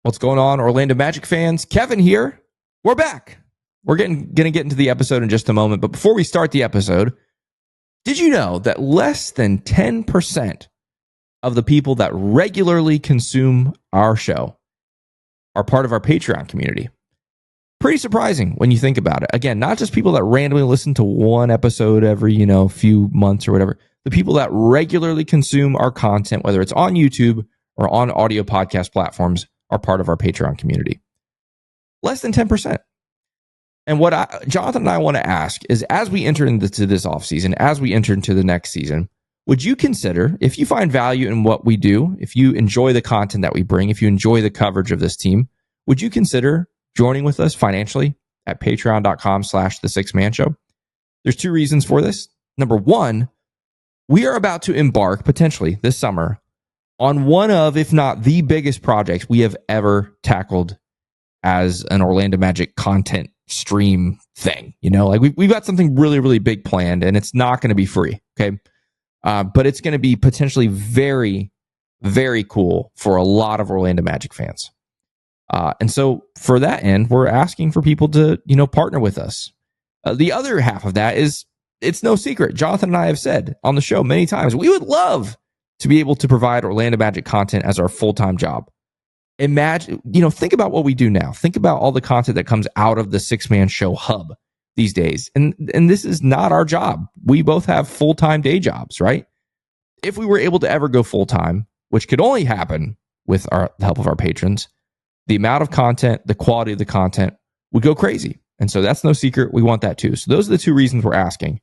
What's going on, Orlando Magic fans? Kevin here. We're back. We're going to get into the episode in just a moment. But before we start the episode, did you know that less than 10% of the people that regularly consume our show are part of our Patreon community? Pretty surprising when you think about it. Again, not just people that randomly listen to one episode every, few months or whatever. The people that regularly consume our content, whether it's on YouTube or on audio podcast platforms, are part of our Patreon community. Less than 10%. And what Jonathan and I want to ask is, as we enter into this offseason, as we enter into the next season, would you consider, if you find value in what we do, if you enjoy the content that we bring, if you enjoy the coverage of this team, would you consider joining with us financially at patreon.com/the6manshow? There's two reasons for this. Number one, we are about to embark potentially this summer on one of, if not the biggest projects we have ever tackled as an Orlando Magic content stream thing. We've got something really, really big planned, and it's not going to be free. Okay. But it's going to be potentially very, very cool for a lot of Orlando Magic fans. And so for that end, we're asking for people to, partner with us. The other half of that is, it's no secret. Jonathan and I have said on the show many times, we would love to be able to provide Orlando Magic content as our full-time job. Imagine, think about what we do now. Think about all the content that comes out of the Six-Man Show hub these days. And this is not our job. We both have full-time day jobs, right? If we were able to ever go full-time, which could only happen with the help of our patrons, the amount of content, the quality of the content would go crazy. And so that's no secret. We want that too. So those are the two reasons we're asking.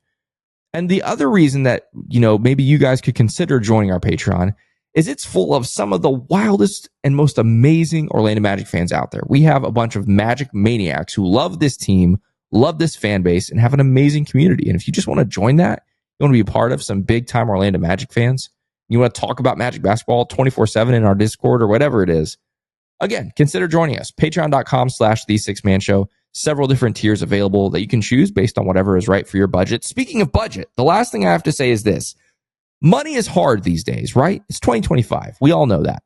And the other reason that, maybe you guys could consider joining our Patreon is it's full of some of the wildest and most amazing Orlando Magic fans out there. We have a bunch of Magic maniacs who love this team, love this fan base, and have an amazing community. And if you just want to join that, you want to be a part of some big-time Orlando Magic fans, you want to talk about Magic basketball 24/7 in our Discord or whatever it is, again, consider joining us. Patreon.com/the6manshow. Several different tiers available that you can choose based on whatever is right for your budget. Speaking of budget, the last thing I have to say is this. Money is hard these days, right? It's 2025. We all know that.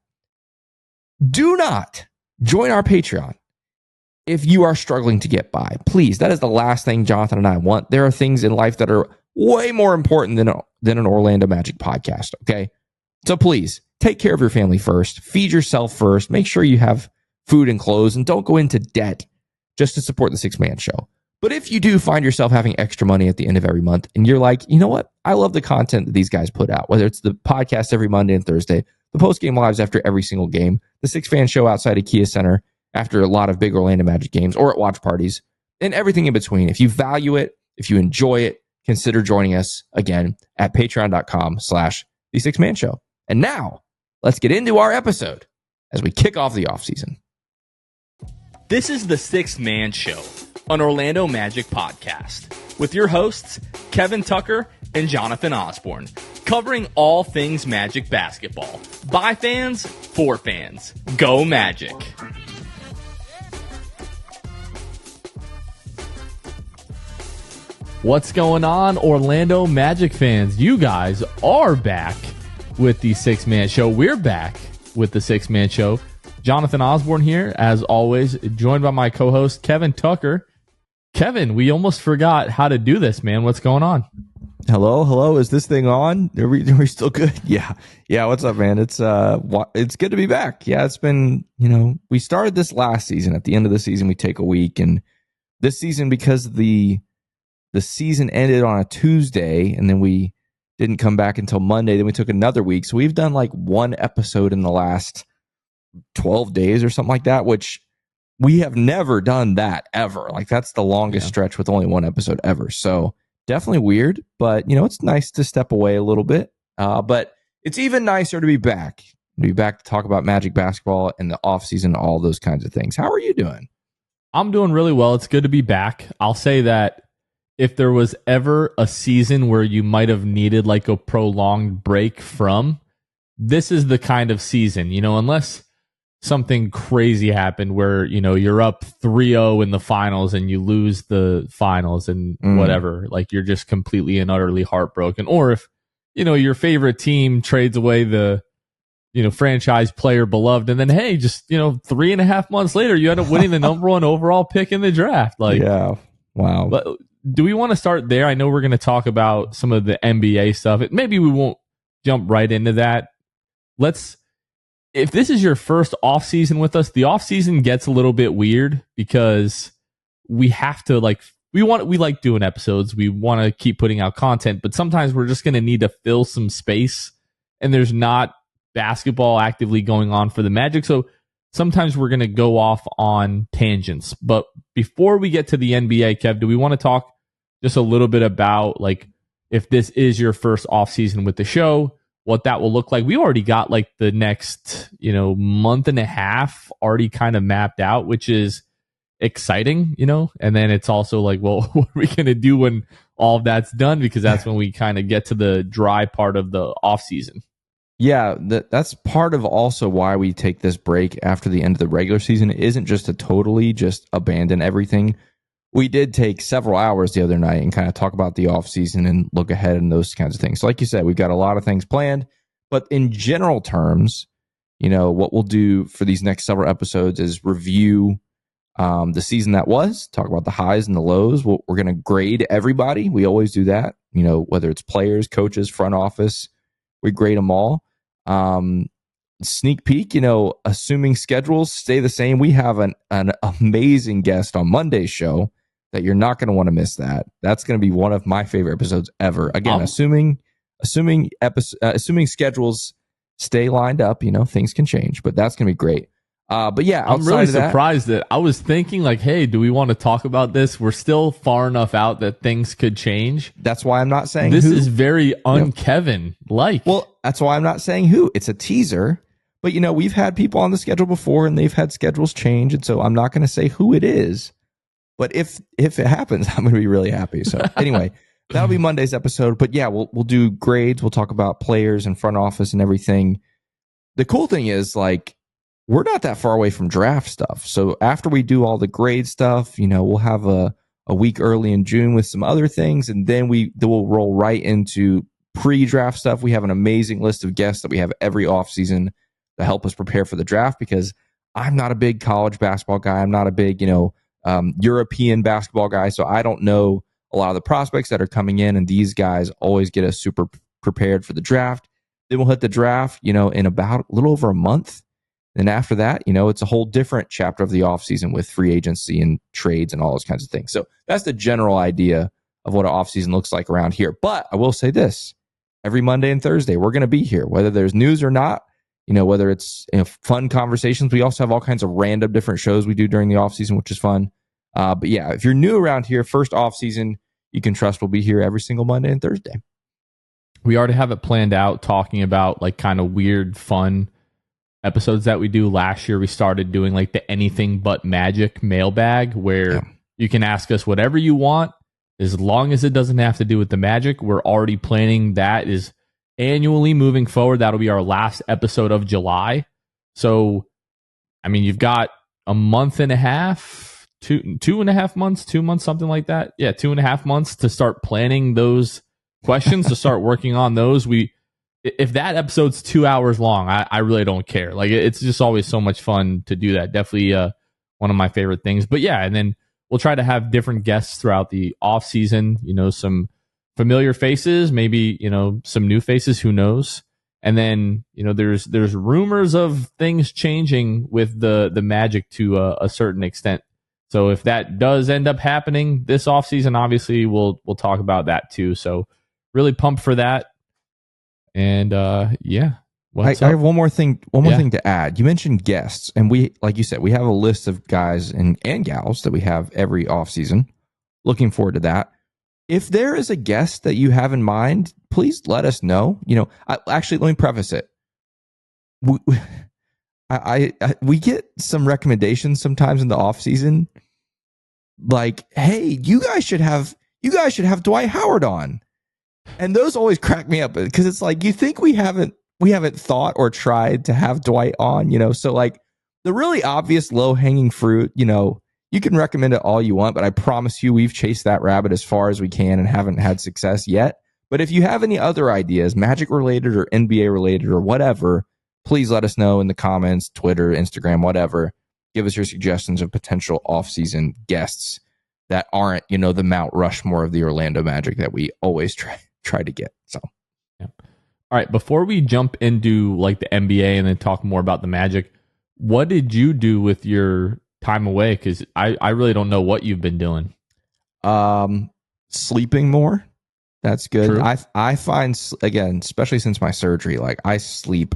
Do not join our Patreon if you are struggling to get by. Please, that is the last thing Jonathan and I want. There are things in life that are way more important than an Orlando Magic podcast, okay? So please, take care of your family first. Feed yourself first. Make sure you have food and clothes, and don't go into debt just to support the Six-Man Show. But if you do find yourself having extra money at the end of every month, and you're like, you know what? I love the content that these guys put out, whether it's the podcast every Monday and Thursday, the post-game lives after every single game, the Six-Man Show outside of Kia Center after a lot of big Orlando Magic games, or at watch parties, and everything in between. If you value it, if you enjoy it, consider joining us again at patreon.com/the6manshow. And now, let's get into our episode as we kick off the offseason. This is the Six-Man Show, an Orlando Magic podcast, with your hosts, Kevin Tucker and Jonathan Osborne, covering all things Magic basketball. By fans, for fans. Go Magic! What's going on, Orlando Magic fans? You guys are back with the Six-Man Show. We're back with the Six-Man Show. Jonathan Osborne here, as always, joined by my co-host, Kevin Tucker. Kevin, we almost forgot how to do this, man. What's going on? Hello. Is this thing on? Are we still good? Yeah. What's up, man? It's good to be back. Yeah, it's been, we started this last season. At the end of the season, we take a week, and this season, because the season ended on a Tuesday, and then we didn't come back until Monday, then we took another week. So we've done like one episode in the last 12 days or something like that, which we have never done that ever. Like, that's the longest stretch with only one episode ever. So definitely weird, but it's nice to step away a little bit. But it's even nicer to be back to talk about Magic basketball and the offseason, all those kinds of things. How are you doing? I'm doing really well. It's good to be back. I'll say that if there was ever a season where you might have needed like a prolonged break from, this is the kind of season, unless something crazy happened where, you're up 3-0 in the finals and you lose the finals and whatever, like you're just completely and utterly heartbroken. Or if, your favorite team trades away the franchise player beloved. And then, hey, just, 3.5 months later, you end up winning the number one overall pick in the draft. Yeah. Wow. But do we want to start there? I know we're going to talk about some of the NBA stuff. Maybe we won't jump right into that. If this is your first offseason with us, the offseason gets a little bit weird because we have to we like doing episodes. We want to keep putting out content, but sometimes we're just going to need to fill some space and there's not basketball actively going on for the Magic. So sometimes we're going to go off on tangents. But before we get to the NBA, Kev, do we want to talk just a little bit about if this is your first offseason with the show, what that will look like? We already got the next, month and a half already kind of mapped out, which is exciting, and then it's also well, what are we going to do when all of that's done? Because that's when we kind of get to the dry part of the offseason. Yeah, that's part of also why we take this break after the end of the regular season. It isn't just to totally just abandon everything. We did take several hours the other night and kind of talk about the offseason and look ahead and those kinds of things. So like you said, we've got a lot of things planned, but in general terms, what we'll do for these next several episodes is review the season that was, talk about the highs and the lows. We're going to grade everybody. We always do that, whether it's players, coaches, front office, we grade them all. Sneak peek, assuming schedules stay the same, we have an amazing guest on Monday's show that you're not going to want to miss. That's going to be one of my favorite episodes ever. Again, assuming schedules stay lined up, things can change, but that's going to be great. But yeah, I'm really surprised that I was thinking hey, do we want to talk about this? We're still far enough out that things could change. That's why I'm not saying this is very un-Kevin like. Well, that's why I'm not saying who. It's a teaser, but we've had people on the schedule before and they've had schedules change, and so I'm not going to say who it is. But if it happens, I'm going to be really happy. So anyway, that'll be Monday's episode. But yeah, we'll do grades. We'll talk about players and front office and everything. The cool thing is we're not that far away from draft stuff. So after we do all the grade stuff, we'll have a week early in June with some other things. And then we'll roll right into pre-draft stuff. We have an amazing list of guests that we have every offseason to help us prepare for the draft, because I'm not a big college basketball guy. I'm not a big, European basketball guy. So I don't know a lot of the prospects that are coming in, and these guys always get us super prepared for the draft. Then we'll hit the draft, in about a little over a month. And after that, it's a whole different chapter of the offseason with free agency and trades and all those kinds of things. So that's the general idea of what an offseason looks like around here. But I will say this, every Monday and Thursday, we're going to be here, whether there's news or not, whether it's fun conversations. We also have all kinds of random different shows we do during the offseason, which is fun. But yeah, if you're new around here, first offseason, you can trust we'll be here every single Monday and Thursday. We already have it planned out, talking about kind of weird, fun episodes that we do. Last year we started doing the anything but Magic mailbag, where you can ask us whatever you want as long as it doesn't have to do with the Magic. We're already planning that is annually moving forward. That'll be our last episode of July. So you've got a month and a half, 2.5 months, 2 months, something like that. Yeah, 2.5 months to start planning those questions, to start working on those. If that episode's 2 hours long, I really don't care. It's just always so much fun to do that. Definitely one of my favorite things. But yeah, and then we'll try to have different guests throughout the off season, some familiar faces, maybe, some new faces, who knows? And then, there's rumors of things changing with the Magic to a certain extent. So if that does end up happening this off season, obviously we'll talk about that too. So really pumped for that. And yeah, I have one more thing to add. You mentioned guests, and we, like you said, we have a list of guys and gals that we have every offseason. Looking forward to that. If there is a guest that you have in mind, please let us know. Actually, let me preface it. We get some recommendations sometimes in the offseason, hey, you guys should have Dwight Howard on. And those always crack me up, because it's you think we haven't thought or tried to have Dwight on, so the really obvious low hanging fruit, you can recommend it all you want, but I promise you we've chased that rabbit as far as we can and haven't had success yet. But if you have any other ideas, Magic related or NBA related or whatever, please let us know in the comments, Twitter, Instagram, whatever. Give us your suggestions of potential off-season guests that aren't, the Mount Rushmore of the Orlando Magic that we always try to get. So, yeah. All right, before we jump into like the NBA and then talk more about the Magic, what did you do with your time away? Because I really don't know what you've been doing. Sleeping more. That's good. True. I find, again, especially since my surgery, like I sleep.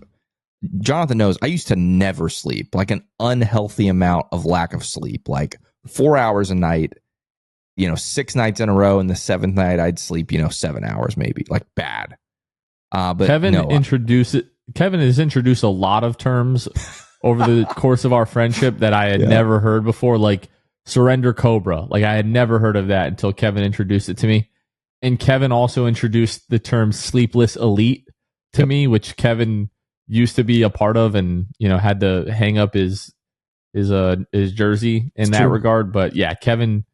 Jonathan knows I used to never sleep, like an unhealthy amount of lack of sleep, like 4 hours a night, 6 nights in a row. And the 7th night I'd sleep, 7 hours, maybe, like bad. But Kevin has introduced a lot of terms over the course of our friendship that I had never heard before, like surrender cobra. Like I had never heard of that until Kevin introduced it to me. And Kevin also introduced the term sleepless elite to me, which Kevin used to be a part of and, had to hang up his jersey in that regard. But yeah, Kevin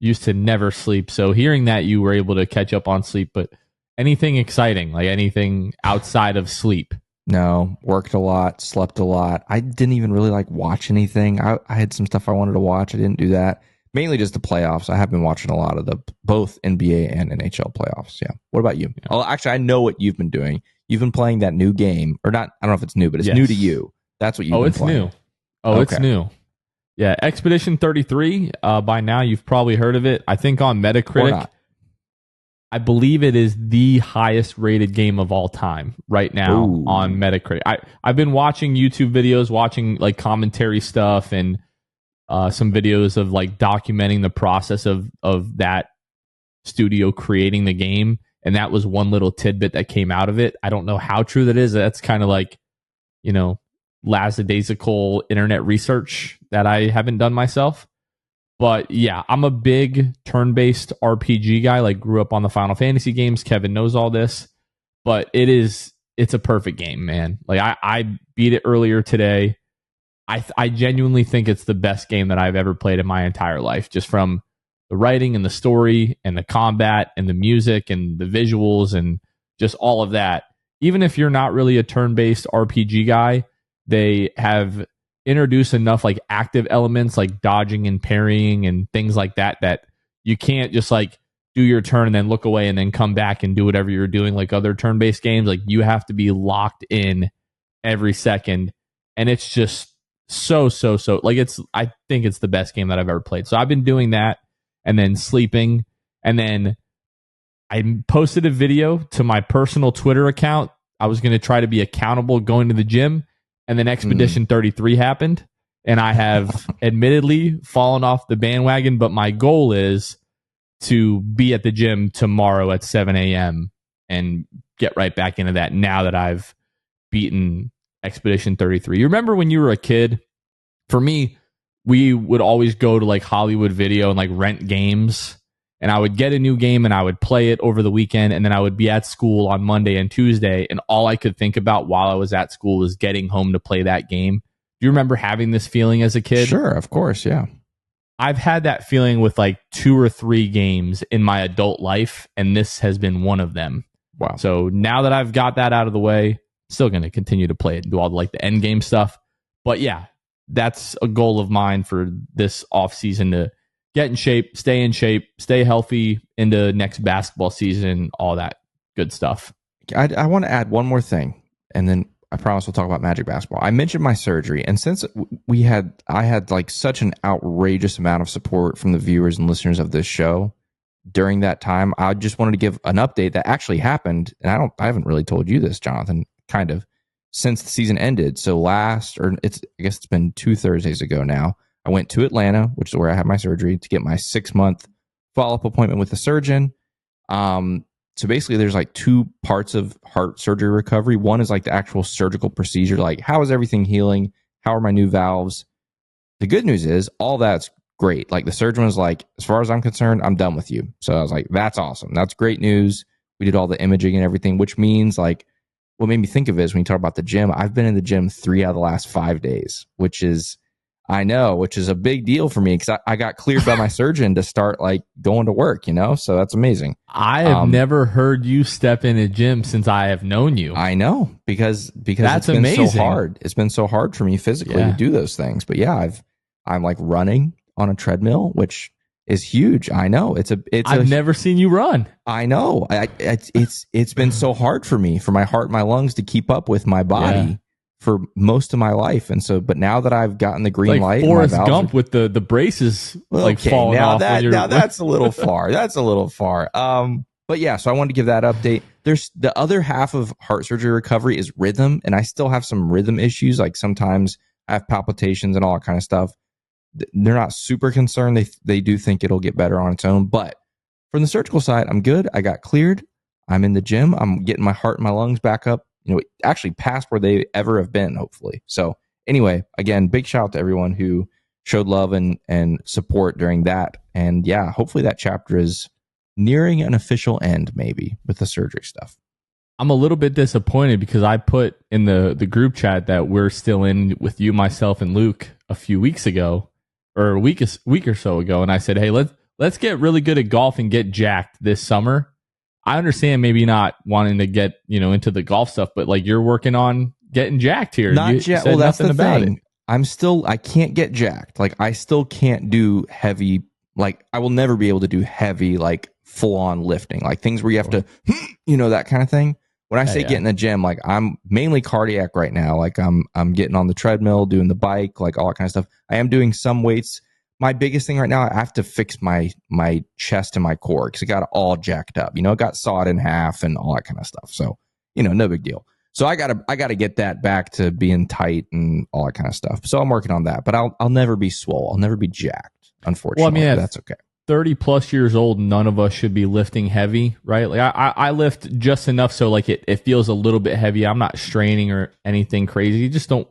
used to never sleep. So hearing that you were able to catch up on sleep, but anything exciting, like anything outside of sleep? No, worked a lot, slept a lot. I didn't even really watch anything. I had some stuff I wanted to watch. I didn't do that. Mainly just the playoffs. I have been watching a lot of both NBA and NHL playoffs. Yeah. What about you? Yeah. Well, actually, I know what you've been doing. You've been playing that new game, or not. I don't know if it's new, but it's new to you. That's what you've been playing. New. It's new. Yeah, Expedition 33. By now, you've probably heard of it. I think on Metacritic, I believe it is the highest rated game of all time right now on Metacritic. I've been watching YouTube videos, watching commentary stuff, and some videos of documenting the process of that studio creating the game. And that was one little tidbit that came out of it. I don't know how true that is. That's kind of lackadaisical internet research that I haven't done myself. But yeah, I'm a big turn-based RPG guy. Grew up on the Final Fantasy games. Kevin knows all this. But it's a perfect game, man. I beat it earlier today. I genuinely think it's the best game that I've ever played in my entire life, just from the writing and the story and the combat and the music and the visuals and just all of that. Even if you're not really a turn-based RPG guy, they have introduced enough active elements like dodging and parrying and things like that you can't just do your turn and then look away and then come back and do whatever you're doing like other turn-based games. You have to be locked in every second, and it's just so I think it's the best game that I've ever played. So I've been doing that and then sleeping, and then I posted a video to my personal Twitter account. I was going to try to be accountable going to the gym, and then Expedition 33 happened, and I have admittedly fallen off the bandwagon, but my goal is to be at the gym tomorrow at 7 a.m. and get right back into that now that I've beaten Expedition 33. You remember when you were a kid? For me, we would always go to Hollywood Video and rent games, and I would get a new game and I would play it over the weekend, and then I would be at school on Monday and Tuesday, and all I could think about while I was at school was getting home to play that game. Do you remember having this feeling as a kid? Sure, of course, yeah. I've had that feeling with 2 or 3 games in my adult life, and this has been one of them. Wow. So now that I've got that out of the way, still going to continue to play it and do all the end game stuff. But yeah, that's a goal of mine for this offseason, to get in shape, stay healthy into next basketball season, all that good stuff. I want to add one more thing, and then I promise we'll talk about Magic basketball. I mentioned my surgery, and since I had such an outrageous amount of support from the viewers and listeners of this show during that time, I just wanted to give an update that actually happened, and I haven't really told you this, Jonathan, kind of, since the season ended. So I guess it's been 2 Thursdays ago now, I went to Atlanta, which is where I had my surgery, to get my 6-month follow-up appointment with the surgeon. So basically there's 2 parts of heart surgery recovery. One is the actual surgical procedure, how is everything healing? How are my new valves? The good news is all that's great. The surgeon was as far as I'm concerned, I'm done with you. So I was that's awesome. That's great news. We did all the imaging and everything, which means what made me think of it is when you talk about the gym, I've been in the gym 3 out of the last 5 days, which is, I know, which is a big deal for me because I got cleared by my surgeon to start like going to work, so that's amazing. I have never heard you step in a gym since I have known you. I know because That's it's been amazing. so hard. It's been so hard for me physically to do those things. But yeah, I'm like running on a treadmill, which is huge. I know I've never seen you run. I know it's been so hard for me, for my heart and my lungs to keep up with my body for most of my life. And so, but now that I've gotten the green light, Forrest Gump with the braces falling off. Now that's a little far. That's a little far. But yeah, so I wanted to give that update. There's the other half of heart surgery recovery is rhythm, and I still have some rhythm issues. Like sometimes I have palpitations and all that kind of stuff. They're not super concerned. They do think it'll get better on its own. But from the surgical side, I'm good. I got cleared. I'm in the gym. I'm getting my heart and my lungs back up, actually past where they ever have been, hopefully. So anyway, again, big shout out to everyone who showed love and support during that. And yeah, hopefully that chapter is nearing an official end, maybe with the surgery stuff. I'm a little bit disappointed because I put in the group chat that we're still in with you, myself, and Luke a few weeks ago, or a week or so ago. And I said, hey, let's get really good at golf and get jacked this summer. I understand maybe not wanting to get, into the golf stuff, but like you're working on getting jacked here. Not jacked. Well, that's the thing. I can't get jacked. Like I still can't do heavy, like I will never be able to do heavy, like full on lifting, like things where you have to, that kind of thing. When I say get in the gym, like I'm mainly cardiac right now. Like I'm getting on the treadmill, doing the bike, like all that kind of stuff. I am doing some weights. My biggest thing right now, I have to fix my chest and my core because it got all jacked up. It got sawed in half and all that kind of stuff. So, no big deal. So I gotta get that back to being tight and all that kind of stuff. So I'm working on that. But I'll never be swole. I'll never be jacked. Unfortunately, well, that's okay. 30 plus years old, none of us should be lifting heavy, right? Like I lift just enough so like it feels a little bit heavy. I'm not straining or anything crazy. You just don't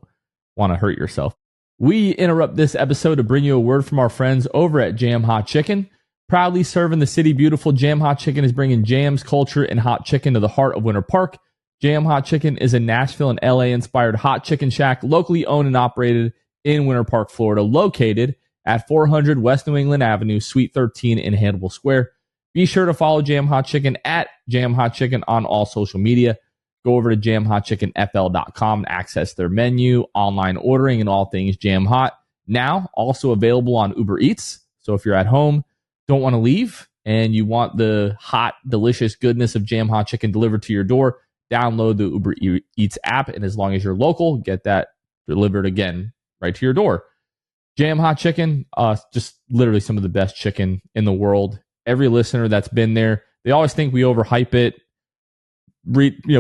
want to hurt yourself. We interrupt this episode to bring you a word from our friends over at Jam Hot Chicken. Proudly serving the city beautiful, Jam Hot Chicken is bringing jams, culture, and hot chicken to the heart of Winter Park. Jam Hot Chicken is a Nashville and LA inspired hot chicken shack locally owned and operated in Winter Park, Florida, located at 400 West New England Avenue, Suite 13 in Hannibal Square. Be sure to follow Jam Hot Chicken at Jam Hot Chicken on all social media. Go over to jamhotchickenfl.com to access their menu, online ordering, and all things Jam Hot. Now, also available on Uber Eats. So if you're at home, don't want to leave, and you want the hot, delicious goodness of Jam Hot Chicken delivered to your door, download the Uber Eats app, and as long as you're local, get that delivered again right to your door. Jam Hot Chicken, just literally some of the best chicken in the world. Every listener that's been there, they always think we overhype it,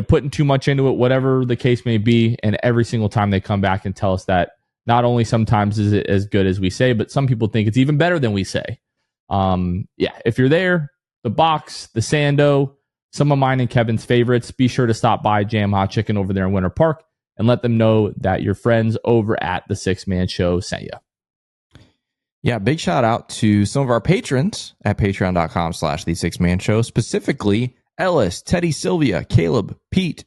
putting too much into it, whatever the case may be. And every single time they come back and tell us that not only sometimes is it as good as we say, but some people think it's even better than we say. If you're there, the box, the Sando, some of mine and Kevin's favorites, be sure to stop by Jam Hot Chicken over there in Winter Park and let them know that your friends over at the Six Man Show sent you. Yeah, big shout out to some of our patrons at patreon.com/The Six Man Show, specifically Ellis, Teddy Sylvia, Caleb, Pete.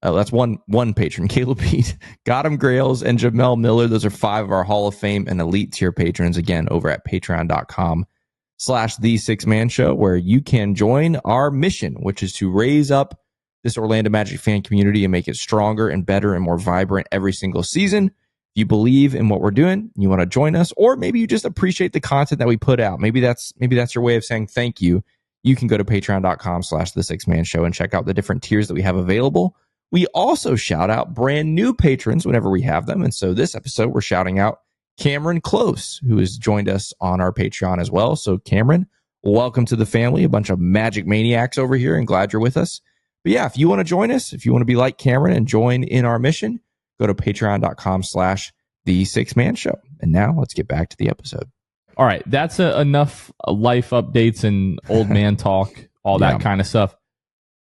That's one patron, Caleb, Pete, Gotham Grails, and Jamel Miller. Those are 5 of our Hall of Fame and Elite tier patrons, again, over at patreon.com/The Six Man Show, where you can join our mission, which is to raise up this Orlando Magic fan community and make it stronger and better and more vibrant every single season. If you believe in what we're doing, you want to join us, or maybe you just appreciate the content that we put out. Maybe that's your way of saying thank you. You can go to patreon.com/The Six Man Show and check out the different tiers that we have available. We also shout out brand new patrons whenever we have them. And so this episode, we're shouting out Cameron Close, who has joined us on our Patreon as well. So Cameron, welcome to the family. A bunch of magic maniacs over here, and glad you're with us. But yeah, if you want to join us, if you want to be like Cameron and join in our mission, go to patreon.com/The Six Man Show. And now let's get back to the episode. All right. That's enough life updates and old man talk, all that kind of stuff.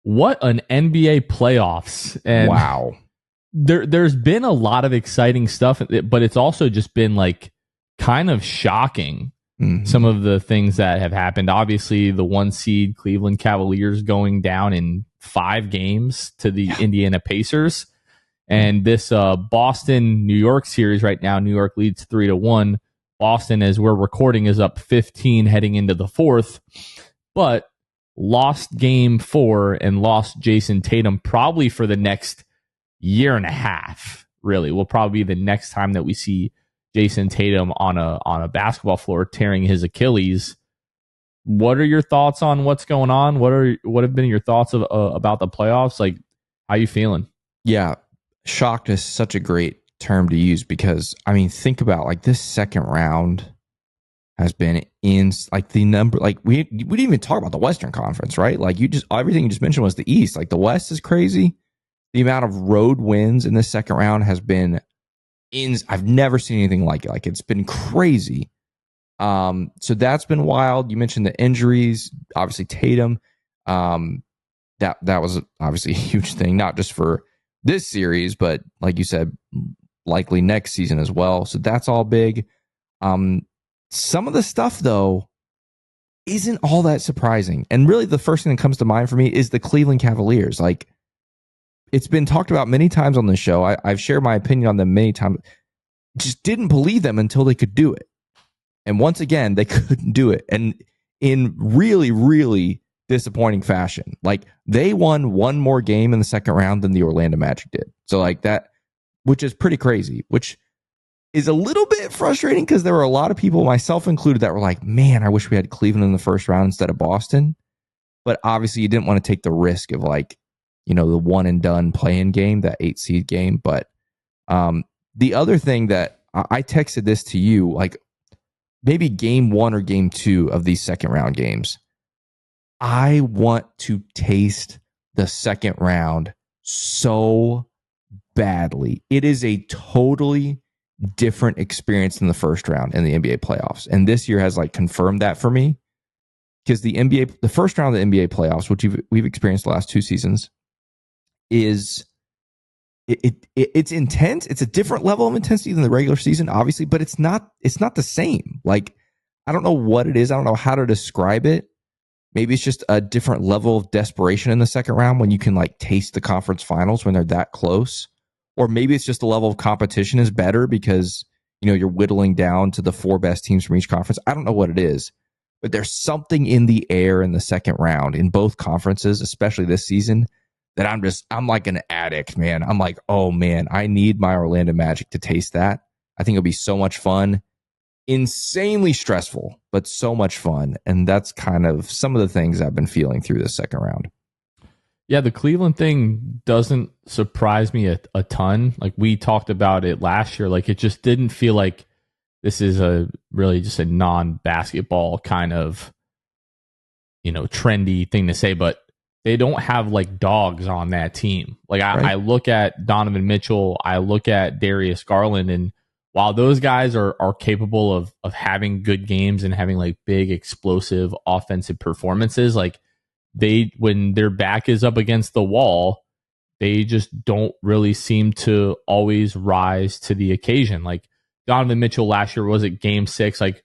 What an NBA playoffs. And wow. There's been a lot of exciting stuff, but it's also just been like kind of shocking. Some of the things that have happened. Obviously, the 1 seed Cleveland Cavaliers going down in 5 games to the Indiana Pacers. And this Boston-New York series right now, New York leads 3-1. Boston, as we're recording, is up 15 heading into the fourth, but lost game 4 and lost Jason Tatum probably for the next year and a half. Really, will probably be the next time that we see Jason Tatum on a basketball floor tearing his Achilles. What are your thoughts on what's going on? What have been your thoughts about the playoffs? Like, how you feeling? Yeah, shocked is such a great term to use because, I mean, think about like this second round has been in like the number, like we didn't even talk about the Western Conference, right? Like everything you just mentioned was the East. Like the West is crazy. The amount of road wins in this second round has been I've never seen anything like it. Like it's been crazy. So that's been wild. You mentioned the injuries, obviously Tatum. That was obviously a huge thing, not just for this series, but like you said, likely next season as well. So that's all big. Some of the stuff though isn't all that surprising. And really the first thing that comes to mind for me is the Cleveland Cavaliers. Like it's been talked about many times on the show. I've shared my opinion on them many times. Just didn't believe them until they could do it. And once again, they couldn't do it. And in really, really disappointing fashion. Like they won one more game in the second round than the Orlando Magic did. So like that, which is pretty crazy, which is a little bit frustrating because there were a lot of people, myself included, that were like, man, I wish we had Cleveland in the first round instead of Boston. But obviously you didn't want to take the risk of like, the one and done play-in game, that 8 seed game. But the other thing that I texted this to you, like maybe game 1 or game 2 of these second round games, I want to taste the second round so badly. It is a totally different experience than the first round in the NBA playoffs. And this year has like confirmed that for me because the first round of the NBA playoffs, which we've experienced the last 2 seasons, is it's intense. It's a different level of intensity than the regular season, obviously, but it's not the same. Like, I don't know what it is. I don't know how to describe it. Maybe it's just a different level of desperation in the second round when you can like taste the conference finals when they're that close. Or maybe it's just the level of competition is better because, you're whittling down to the 4 best teams from each conference. I don't know what it is, but there's something in the air in the second round in both conferences, especially this season, that I'm like an addict, man. I'm like, oh man, I need my Orlando Magic to taste that. I think it'll be so much fun. Insanely stressful, but so much fun. And that's kind of some of the things I've been feeling through this second round. Yeah, the Cleveland thing doesn't surprise me a ton. Like we talked about it last year. Like it just didn't feel like this is really just a non-basketball kind of, trendy thing to say, but they don't have like dogs on that team. Like I look at Donovan Mitchell, I look at Darius Garland, and while those guys are capable of having good games and having like big explosive offensive performances, like when their back is up against the wall, they just don't really seem to always rise to the occasion. Like Donovan Mitchell last year, was it game 6, like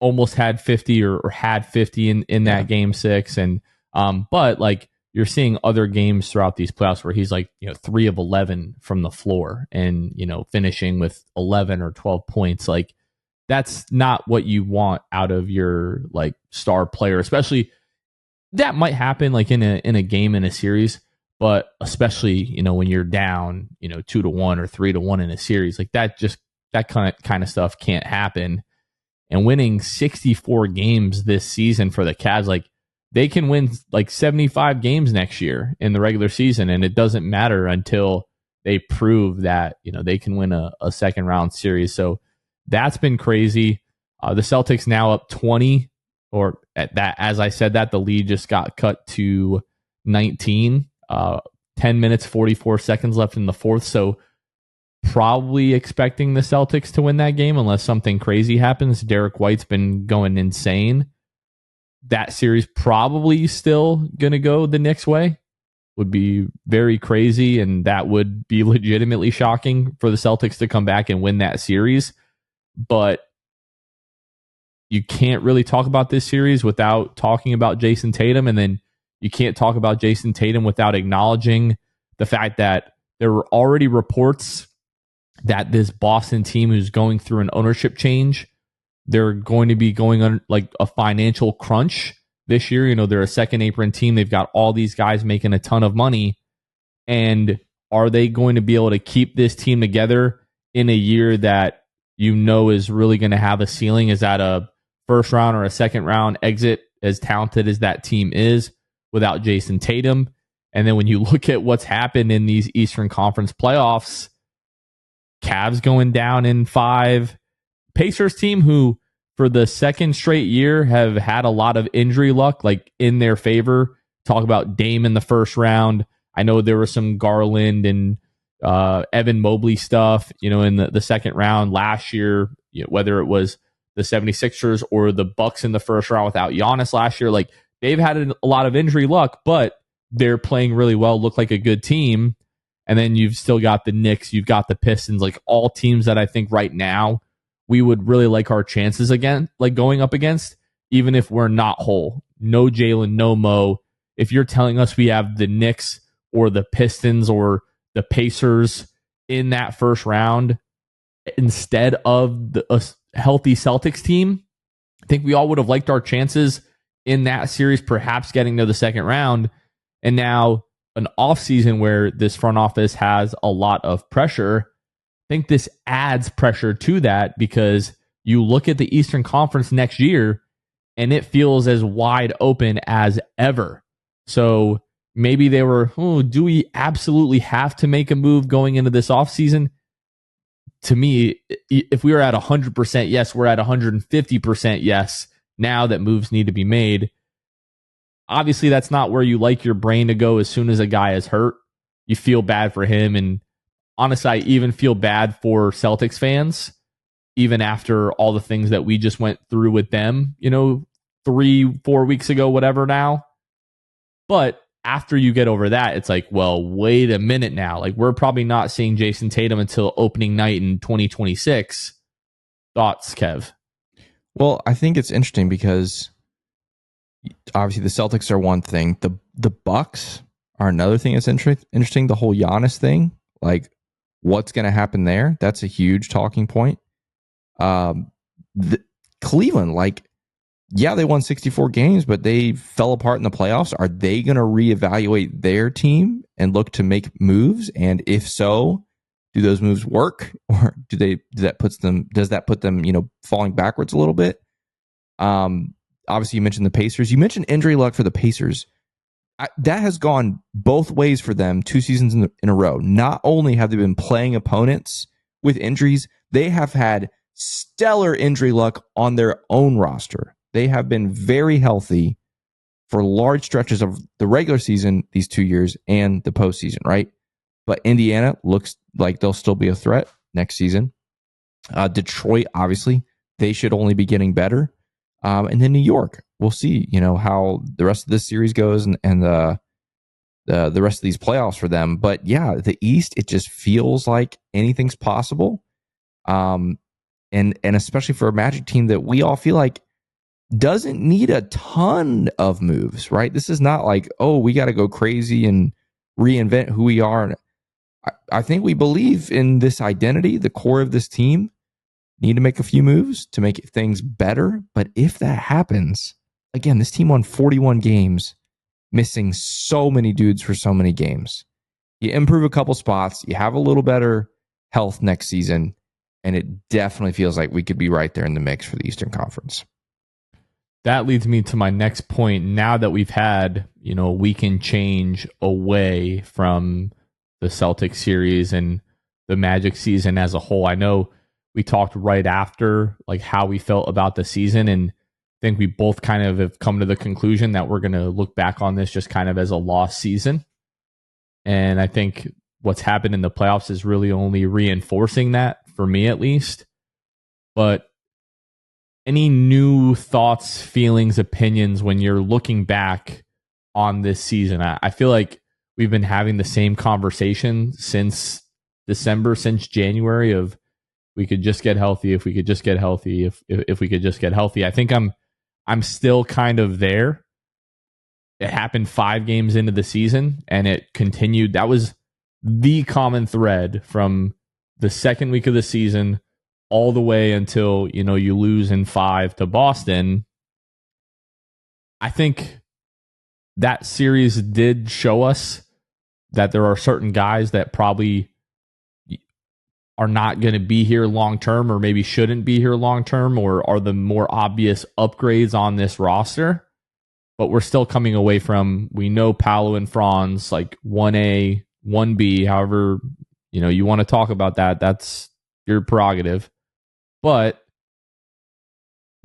almost had 50 or had 50 in that game 6. And but like you're seeing other games throughout these playoffs where he's like, 3 of 11 from the floor and, finishing with 11 or 12 points. Like that's not what you want out of your like star player, especially that might happen like in a game in a series, but especially, when you're down, 2-1 or 3-1 in a series, like that kind of stuff can't happen. And winning 64 games this season for the Cavs, like they can win like 75 games next year in the regular season. And it doesn't matter until they prove that, they can win a second round series. So that's been crazy. The Celtics now up 20, or at that, as I said that, the lead just got cut to 19, 10 minutes, 44 seconds left in the fourth. So probably expecting the Celtics to win that game unless something crazy happens. Derek White's been going insane. That series probably still going to go the Knicks' way. Would be very crazy, and that would be legitimately shocking for the Celtics to come back and win that series. But you can't really talk about this series without talking about Jason Tatum, and then you can't talk about Jason Tatum without acknowledging the fact that there were already reports that this Boston team who's going through an ownership change, they're going to be going on like a financial crunch this year. They're a second apron team. They've got all these guys making a ton of money. And are they going to be able to keep this team together in a year that is really going to have a ceiling? Is that a first round or a second round exit, as talented as that team is, without Jason Tatum? And then when you look at what's happened in these Eastern Conference playoffs, Cavs going down in 5, Pacers team who for the second straight year have had a lot of injury luck, like in their favor. Talk about Dame in the first round. I know there was some Garland and Evan Mobley stuff, in the second round last year, whether it was the 76ers or the Bucks in the first round without Giannis last year. Like, they've had a lot of injury luck, but they're playing really well, look like a good team. And then you've still got the Knicks, you've got the Pistons, like all teams that I think right now we would really like our chances again, like going up against, even if we're not whole. No Jalen, no Mo. If you're telling us we have the Knicks or the Pistons or the Pacers in that first round instead of a healthy Celtics team, I think we all would have liked our chances in that series, perhaps getting to the second round. And now an offseason where this front office has a lot of pressure, I think this adds pressure to that, because you look at the Eastern Conference next year and it feels as wide open as ever. So maybe they were, do we absolutely have to make a move going into this offseason? To me, if we were at 100% yes, we're at 150% yes now that moves need to be made. Obviously, that's not where you like your brain to go as soon as a guy is hurt. You feel bad for him. And honestly, I even feel bad for Celtics fans, even after all the things that we just went through with them, 3-4 weeks ago, whatever now. But after you get over that, it's like, well, wait a minute now. Like, we're probably not seeing Jason Tatum until opening night in 2026. Thoughts, Kev? Well, I think it's interesting because obviously the Celtics are one thing. The Bucks are another thing that's interesting. The whole Giannis thing, like what's going to happen there? That's a huge talking point. Cleveland, like, yeah, they won 64 games, but they fell apart in the playoffs. Are they going to reevaluate their team and look to make moves? And if so, do those moves work, or does that put them, falling backwards a little bit? Obviously, you mentioned the Pacers. You mentioned injury luck for the Pacers. That has gone both ways for them 2 seasons in a row. Not only have they been playing opponents with injuries, they have had stellar injury luck on their own roster. They have been very healthy for large stretches of the regular season these 2 years and the postseason, right? But Indiana looks like they'll still be a threat next season. Detroit, obviously, they should only be getting better. And then New York, we'll see, how the rest of this series goes and the rest of these playoffs for them. But yeah, the East, it just feels like anything's possible. And especially for a Magic team that we all feel like doesn't need a ton of moves, right? This is not like, we got to go crazy and reinvent who we are. I think we believe in this identity, the core of this team. Need to make a few moves to make things better. But if that happens, again, this team won 41 games, missing so many dudes for so many games. You improve a couple spots, you have a little better health next season, and it definitely feels like we could be right there in the mix for the Eastern Conference. That leads me to my next point. Now that we've had, a weekend change away from the Celtics series and the Magic season as a whole, I know we talked right after like how we felt about the season, and I think we both kind of have come to the conclusion that we're going to look back on this just kind of as a lost season. And I think what's happened in the playoffs is really only reinforcing that, for me at least. But any new thoughts, feelings, opinions when you're looking back on this season? I feel like we've been having the same conversation since December, since January, of we could just get healthy, if we could just get healthy, if we could just get healthy. I think I'm still kind of there. It happened 5 games into the season and it continued. That was the common thread from the second week of the season all the way until, you lose in 5 to Boston. I think that series did show us that there are certain guys that probably are not going to be here long term, or maybe shouldn't be here long term, or are the more obvious upgrades on this roster. But we're still coming away from, we know Paolo and Franz, like 1A, 1B, however, you want to talk about that. That's your prerogative. But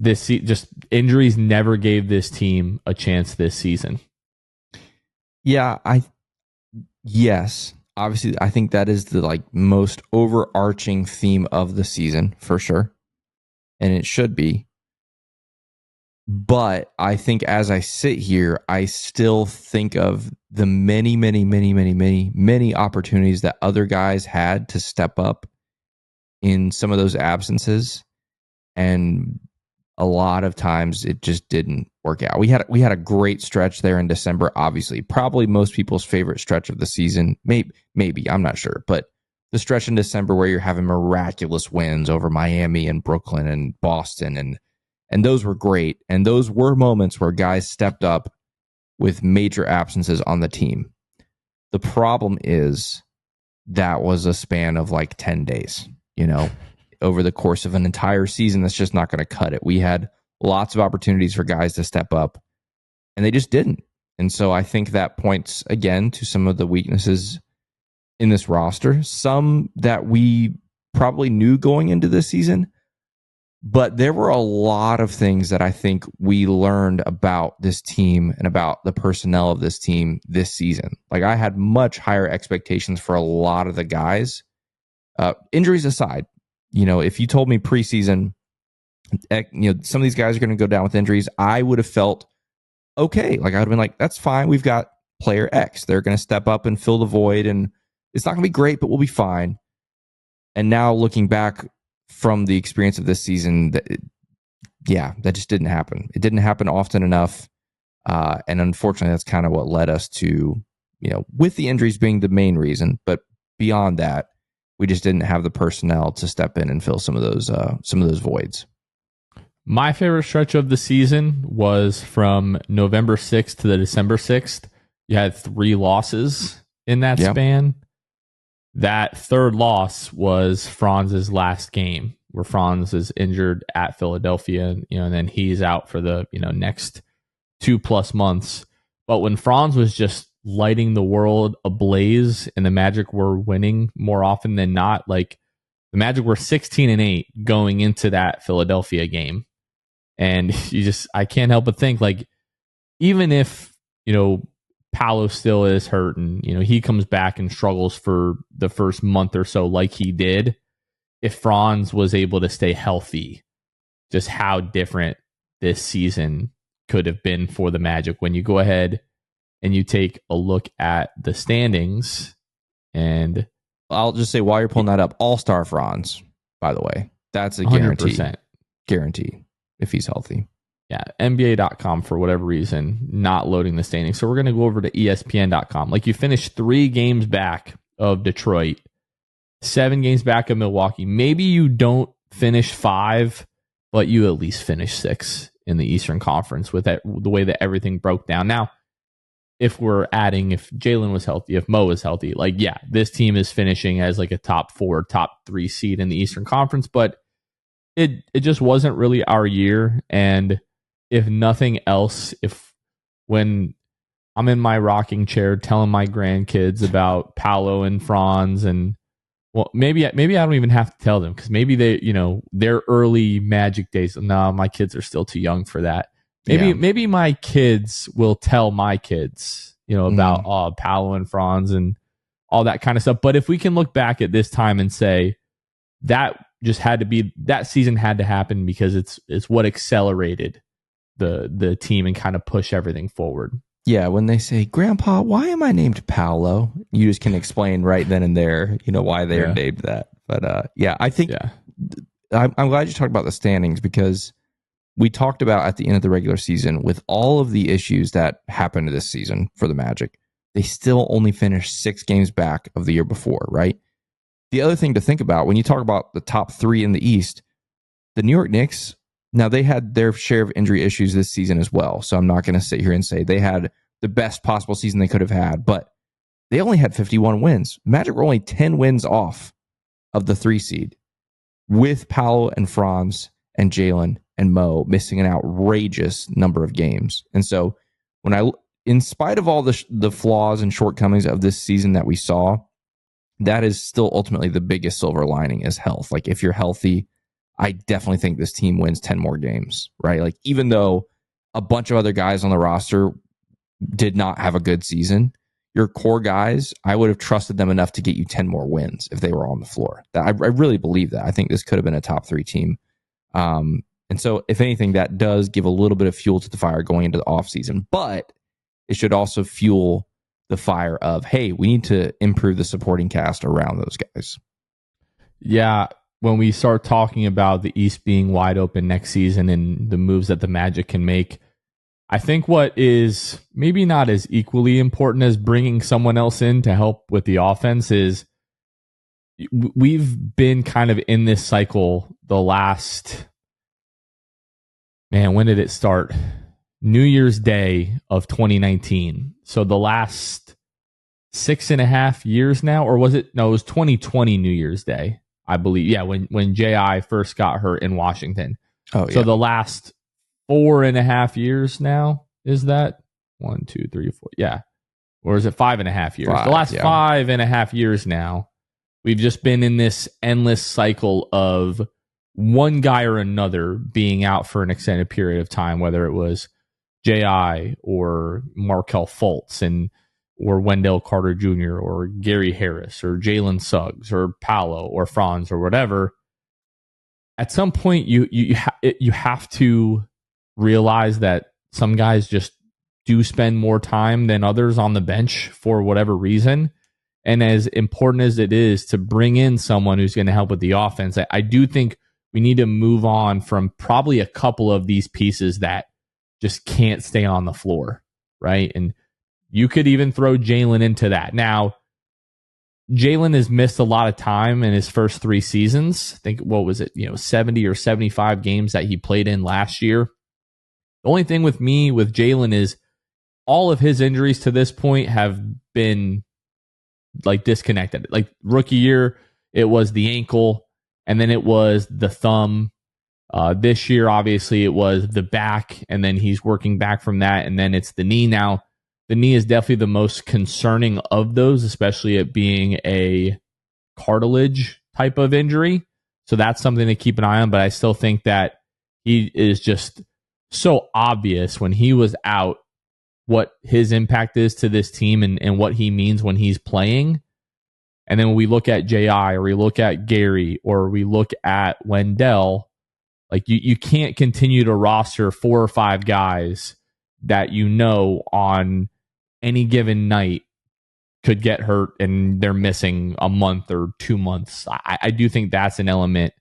just injuries never gave this team a chance this season. Yeah, yes. Obviously, I think that is the most overarching theme of the season for sure. And it should be. But I think as I sit here, I still think of the many, many, many, many, many, many opportunities that other guys had to step up in some of those absences. And a lot of times it just didn't work out. We had a great stretch there in December, obviously. Probably most people's favorite stretch of the season. Maybe, I'm not sure. But the stretch in December where you're having miraculous wins over Miami and Brooklyn and Boston, and those were great. And those were moments where guys stepped up with major absences on the team. The problem is that was a span of 10 days, over the course of an entire season. That's just not going to cut it. We had lots of opportunities for guys to step up, and they just didn't. And so I think that points again to some of the weaknesses in this roster, some that we probably knew going into this season, but there were a lot of things that I think we learned about this team and about the personnel of this team this season. I had much higher expectations for a lot of the guys. Injuries aside, if you told me preseason, some of these guys are going to go down with injuries, I would have felt okay. I would have been like, that's fine. We've got player X. They're going to step up and fill the void, and it's not going to be great, but we'll be fine. And now looking back from the experience of this season, that just didn't happen. It didn't happen often enough. And unfortunately, that's kind of what led us to, with the injuries being the main reason. But beyond that, we just didn't have the personnel to step in and fill some of those voids. My favorite stretch of the season was from November 6th to the December 6th. You had 3 losses in that span. That third loss was Franz's last game, where Franz is injured at Philadelphia, and then he's out for the next 2+ months. But when Franz was just lighting the world ablaze and the Magic were winning more often than not, the Magic were 16-8 going into that Philadelphia game. And I can't help but think, even if, Paolo still is hurt and, he comes back and struggles for the first month or so like he did, if Franz was able to stay healthy, just how different this season could have been for the Magic. When you go ahead and you take a look at the standings, and I'll just say while you're pulling that up, All-Star Franz, by the way, that's a guarantee. 100%. Guarantee if he's healthy. Yeah, NBA.com, for whatever reason, not loading the standings. So we're going to go over to ESPN.com. You finished 3 games back of Detroit, 7 games back of Milwaukee. Maybe you don't finish 5, but you at least finish 6 in the Eastern Conference with the way that everything broke down. Now, if we're adding, if Jalen was healthy, if Mo was healthy, this team is finishing as a top 4, top 3 seed in the Eastern Conference, but it just wasn't really our year. And if nothing else, when I'm in my rocking chair telling my grandkids about Paolo and Franz, and maybe I don't even have to tell them, because maybe they, their early Magic days. No, my kids are still too young for that. Maybe my kids will tell my kids, about Paolo and Franz and all that kind of stuff. But if we can look back at this time and say that that season had to happen because it's what accelerated the team and kind of push everything forward. Yeah, when they say, Grandpa, why am I named Paolo? You just can explain right then and there, why they're named that. But I think I'm glad you talked about the standings, because we talked about at the end of the regular season, with all of the issues that happened this season for the Magic, they still only finished 6 games back of the year before, right? The other thing to think about when you talk about the top 3 in the East, the New York Knicks, now they had their share of injury issues this season as well. So I'm not going to sit here and say they had the best possible season they could have had, but they only had 51 wins. Magic were only 10 wins off of the 3 seed with Paolo and Franz and Jalen and Mo missing an outrageous number of games. And so in spite of all the flaws and shortcomings of this season that we saw, that is still ultimately the biggest silver lining is health. Like if you're healthy, I definitely think this team wins 10 more games, right? Like even though a bunch of other guys on the roster did not have a good season, your core guys, I would have trusted them enough to get you 10 more wins if they were on the floor. I really believe that. I think this could have been a top 3 team. And so if anything, that does give a little bit of fuel to the fire going into the offseason, but it should also fuel the fire of, hey, we need to improve the supporting cast around those guys. Yeah, when we start talking about the East being wide open next season and the moves that the Magic can make, I think what is maybe not as equally important as bringing someone else in to help with the offense is we've been kind of in this cycle the last, when did it start? New Year's Day of 2019. So the last 6.5 years now, or was it? No, it was 2020 New Year's Day, I believe. Yeah, when J.I. first got hurt in Washington. Oh, yeah. So the last 4.5 years now, is that 1, 2, 3, 4? Yeah. Or is it 5.5 years? The last 5.5 years now, we've just been in this endless cycle of one guy or another being out for an extended period of time, whether it was J.I. or Markelle Fultz or Wendell Carter Jr. or Gary Harris or Jalen Suggs or Paolo or Franz or whatever. At some point, you have to realize that some guys just do spend more time than others on the bench for whatever reason. And as important as it is to bring in someone who's going to help with the offense, I do think we need to move on from probably a couple of these pieces that just can't stay on the floor, right? And you could even throw Jalen into that. Now, Jalen has missed a lot of time in his first 3 seasons. I think, 70 or 75 games that he played in last year. The only thing with Jalen is all of his injuries to this point have been like disconnected. Like rookie year, it was the ankle, and then it was the thumb. This year, obviously, it was the back, and then he's working back from that, and then it's the knee. Now, the knee is definitely the most concerning of those, especially it being a cartilage type of injury. So that's something to keep an eye on, but I still think that he is just so obvious when he was out what his impact is to this team and what he means when he's playing. And then when we look at J.I. or we look at Gary or we look at Wendell, like you can't continue to roster 4 or 5 guys that on any given night could get hurt and they're missing a month or 2 months. I do think that's an element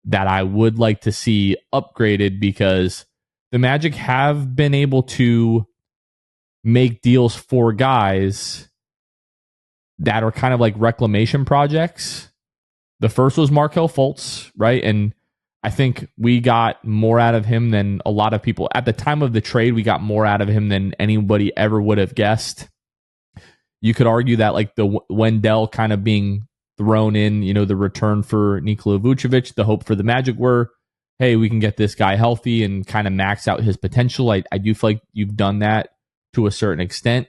that I would like to see upgraded because the Magic have been able to make deals for guys that are kind of like reclamation projects. The first was Markelle Fultz, right? And I think we got more out of him than a lot of people. At the time of the trade, we got more out of him than anybody ever would have guessed. You could argue that like the Wendell kind of being thrown in, the return for Nikola Vucevic, the hope for the Magic were, hey, we can get this guy healthy and kind of max out his potential. I do feel like you've done that to a certain extent.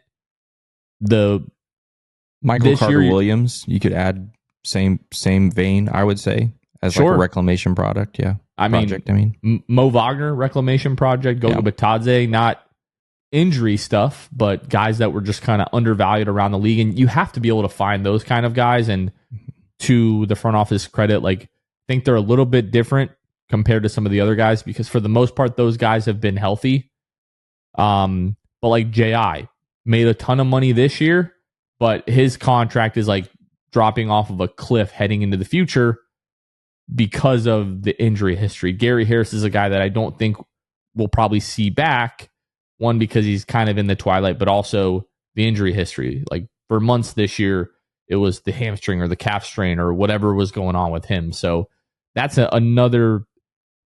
The Michael Carter-Williams, you could add same vein, I would say, as like a reclamation product. Yeah. Mo Wagner, reclamation project, Goga Bitadze, not injury stuff, but guys that were just kind of undervalued around the league. And you have to be able to find those kind of guys. And to the front office credit, like I think they're a little bit different compared to some of the other guys because for the most part, those guys have been healthy. But like J.I. made a ton of money this year, but his contract is like dropping off of a cliff heading into the future because of the injury history. Gary Harris is a guy that I don't think we'll probably see back. One, because he's kind of in the twilight, but also the injury history. Like for months this year, it was the hamstring or the calf strain or whatever was going on with him. So that's another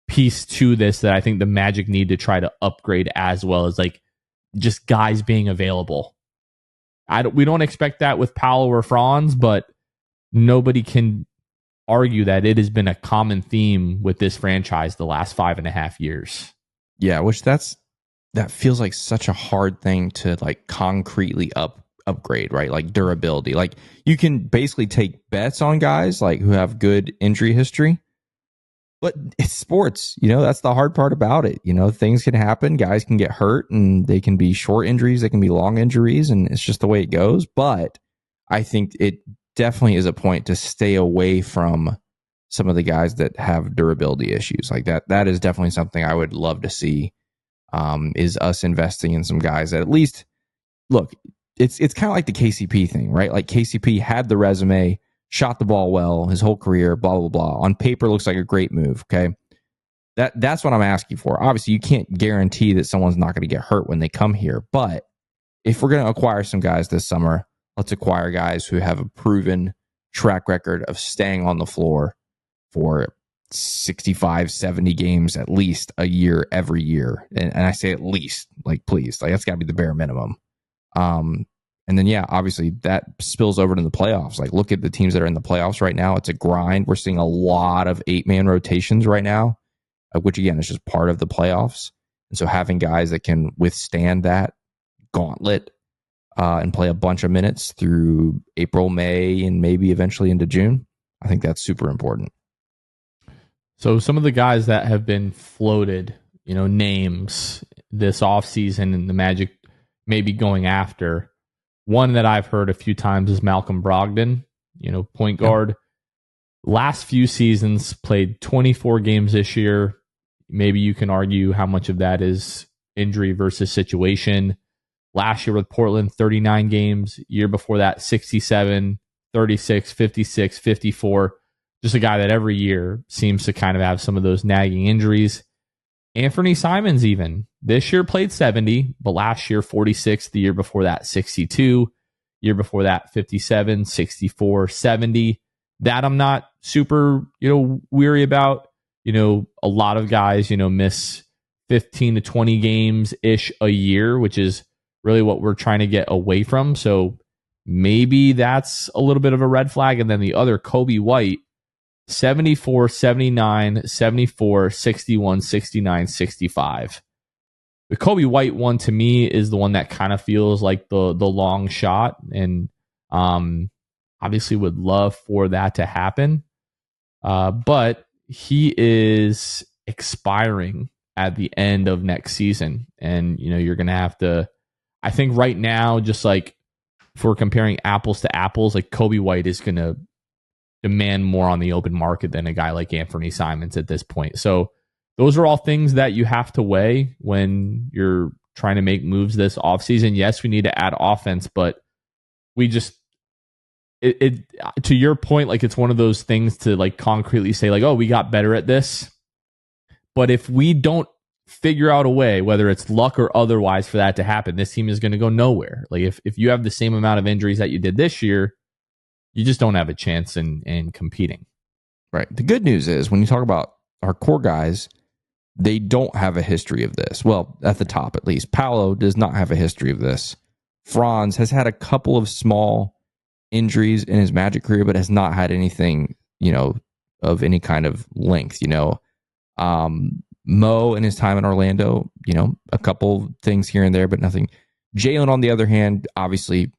piece to this that I think the Magic need to try to upgrade, as well as like just guys being available. We don't expect that with Paolo or Franz, but nobody can argue that it has been a common theme with this franchise the last 5.5 years. Yeah, which that feels like such a hard thing to like concretely upgrade, right? Like durability. Like you can basically take bets on guys like who have good injury history, but it's sports, that's the hard part about it. Things can happen, guys can get hurt, and they can be short injuries, they can be long injuries, and it's just the way it goes. But I think it definitely is a point to stay away from some of the guys that have durability issues like that. That is definitely something I would love to see, is us investing in some guys that at least, look, it's kind of like the KCP thing, right? Like KCP had the resume, shot the ball well his whole career, blah, blah, blah. On paper, looks like a great move, okay? That's what I'm asking for. Obviously, you can't guarantee that someone's not going to get hurt when they come here, but if we're going to acquire some guys this summer, let's acquire guys who have a proven track record of staying on the floor for 65, 70 games at least a year, every year. And I say at least, like, please, like that's got to be the bare minimum. And then, yeah, obviously that spills over to the playoffs. Like, look at the teams that are in the playoffs right now. It's a grind. We're seeing a lot of 8-man rotations right now, which, again, is just part of the playoffs. And so having guys that can withstand that gauntlet and play a bunch of minutes through April, May, and maybe eventually into June, I think that's super important. So some of the guys that have been floated, names this offseason and the Magic maybe going after, one that I've heard a few times is Malcolm Brogdon, point guard. Yeah. Last few seasons, played 24 games this year. Maybe you can argue how much of that is injury versus situation. Last year with Portland, 39 games. Year before that, 67, 36, 56, 54. Just a guy that every year seems to kind of have some of those nagging injuries. Anthony Simons even. This year played 70, but last year 46. The year before that, 62. Year before that, 57, 64, 70. That I'm not super, weary about. A lot of guys, miss 15 to 20 games-ish a year, which is really what we're trying to get away from. So maybe that's a little bit of a red flag. And then the other, Kobe White, 74, 79, 74, 61, 69, 65. The Kobe White one to me is the one that kind of feels like the long shot, and obviously would love for that to happen. But he is expiring at the end of next season, and you're going to have to, I think right now, just like if we're comparing apples to apples, like Kobe White is going to demand more on the open market than a guy like Anthony Simons at this point. So those are all things that you have to weigh when you're trying to make moves this offseason. Yes, we need to add offense, but we just, it to your point, like it's one of those things to like concretely say like, oh, we got better at this. But if we don't figure out a way, whether it's luck or otherwise, for that to happen, this team is going to go nowhere. Like if you have the same amount of injuries that you did this year, you just don't have a chance in competing. Right. The good news is when you talk about our core guys, they don't have a history of this. Well, at the top, at least. Paolo does not have a history of this. Franz has had a couple of small injuries in his Magic career, but has not had anything, of any kind of length, Mo in his time in Orlando, a couple things here and there, but nothing. Jalen, on the other hand, obviously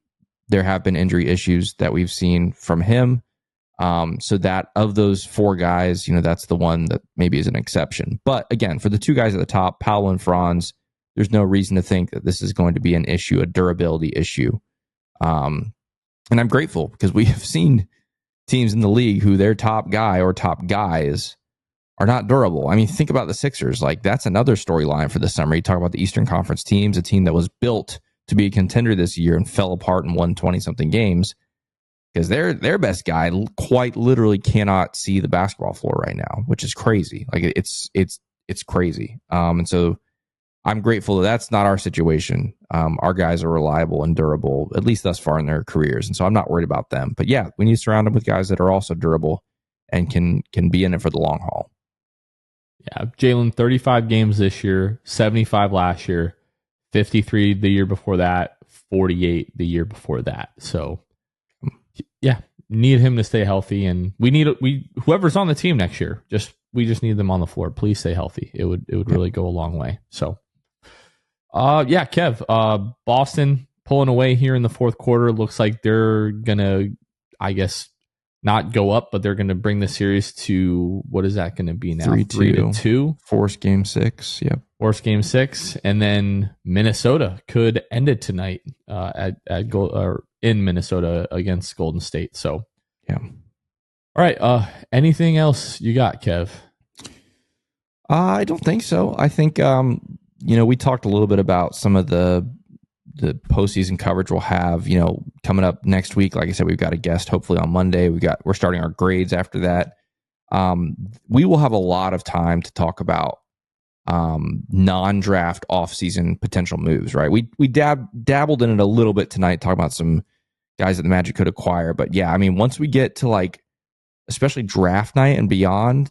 there have been injury issues that we've seen from him. So that of those four guys, that's the one that maybe is an exception. But again, for the two guys at the top, Paolo and Franz, there's no reason to think that this is going to be an issue, a durability issue. And I'm grateful because we have seen teams in the league who their top guy or top guys are not durable. I mean, think about the Sixers. Like, that's another storyline for the summer. You talk about the Eastern Conference teams, a team that was built to be a contender this year and fell apart and won 20-something games because their best guy quite literally cannot see the basketball floor right now, which is crazy. Like, it's crazy. And so I'm grateful that that's not our situation. Our guys are reliable and durable, at least thus far in their careers. And so I'm not worried about them. But yeah, we need to surround them with guys that are also durable and can be in it for the long haul. Yeah, Jalen, 35 games this year, 75 last year, 53 the year before that, 48 the year before that. So yeah, need him to stay healthy, and whoever's on the team next year, we just need them on the floor. Please stay healthy. It would really go a long way. So yeah, Kev, Boston pulling away here in the fourth quarter. Looks like they're gonna, I guess, not go up, but they're gonna bring the series to, what is that gonna be now? 3-2. Force game 6. Yep. Force game 6, and then Minnesota could end it tonight in Minnesota against Golden State. So yeah. All right. Anything else you got, Kev? I don't think so. I think we talked a little bit about some of the postseason coverage we'll have, coming up next week. Like I said, we've got a guest hopefully on Monday. We're starting our grades after that. We will have a lot of time to talk about non-draft offseason potential moves, right? We dabbled in it a little bit tonight, talking about some guys that the Magic could acquire. But yeah, I mean, once we get to especially draft night and beyond,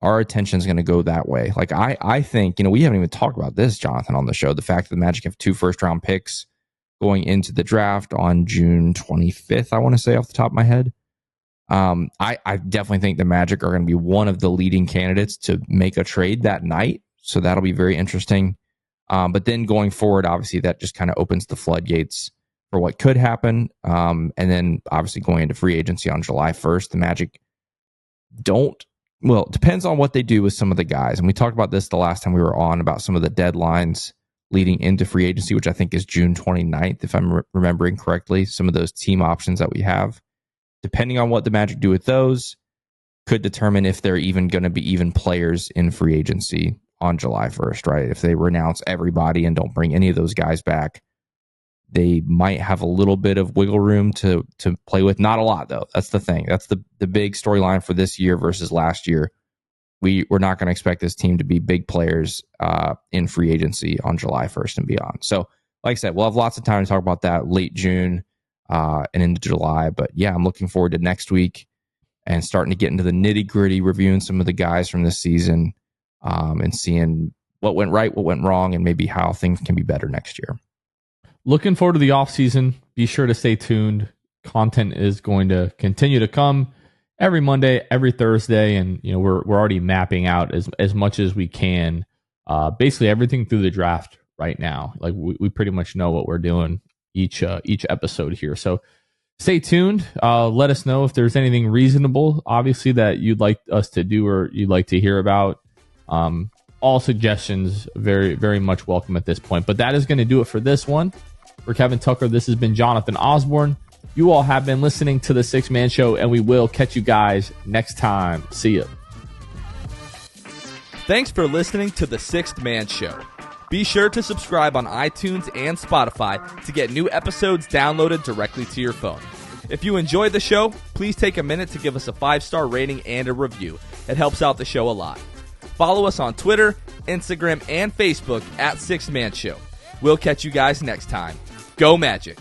our attention is going to go that way. Like I think, we haven't even talked about this, Jonathan, on the show. The fact that the Magic have 2 first-round picks going into the draft on June 25th, I want to say off the top of my head. I definitely think the Magic are going to be one of the leading candidates to make a trade that night. So that'll be very interesting. But then going forward, obviously, that just kind of opens the floodgates for what could happen. And then obviously going into free agency on July 1st, the Magic it depends on what they do with some of the guys. And we talked about this the last time we were on, about some of the deadlines leading into free agency, which I think is June 29th, if I'm remembering correctly. Some of those team options that we have, depending on what the Magic do with those, could determine if they're even going to be even players in free agency on July 1st, right? If they renounce everybody and don't bring any of those guys back, they might have a little bit of wiggle room to play with. Not a lot, though. That's the thing. That's the big storyline for this year versus last year. We're not going to expect this team to be big players in free agency on July 1st and beyond. So, like I said, we'll have lots of time to talk about that late June and into July. But yeah, I'm looking forward to next week and starting to get into the nitty-gritty, reviewing some of the guys from this season and seeing what went right, what went wrong, and maybe how things can be better next year. Looking forward to the offseason. Be sure to stay tuned. Content is going to continue to come every Monday, every Thursday, and we're already mapping out as much as we can. Basically everything through the draft right now. Like we pretty much know what we're doing each episode here. So stay tuned. Let us know if there's anything reasonable, obviously, that you'd like us to do or you'd like to hear about. All suggestions very, very much welcome at this point. But that is going to do it for this one. For Kevin Tucker, this has been Jonathan Osborne. You all have been listening to The Sixth Man Show, and we will catch you guys next time. See ya. Thanks for listening to The Sixth Man Show. Be sure to subscribe on iTunes and Spotify to get new episodes downloaded directly to your phone. If you enjoyed the show, please take a minute to give us a 5-star rating and a review. It helps out the show a lot. Follow us on Twitter, Instagram, and Facebook at Sixth Man Show. We'll catch you guys next time. Go Magic!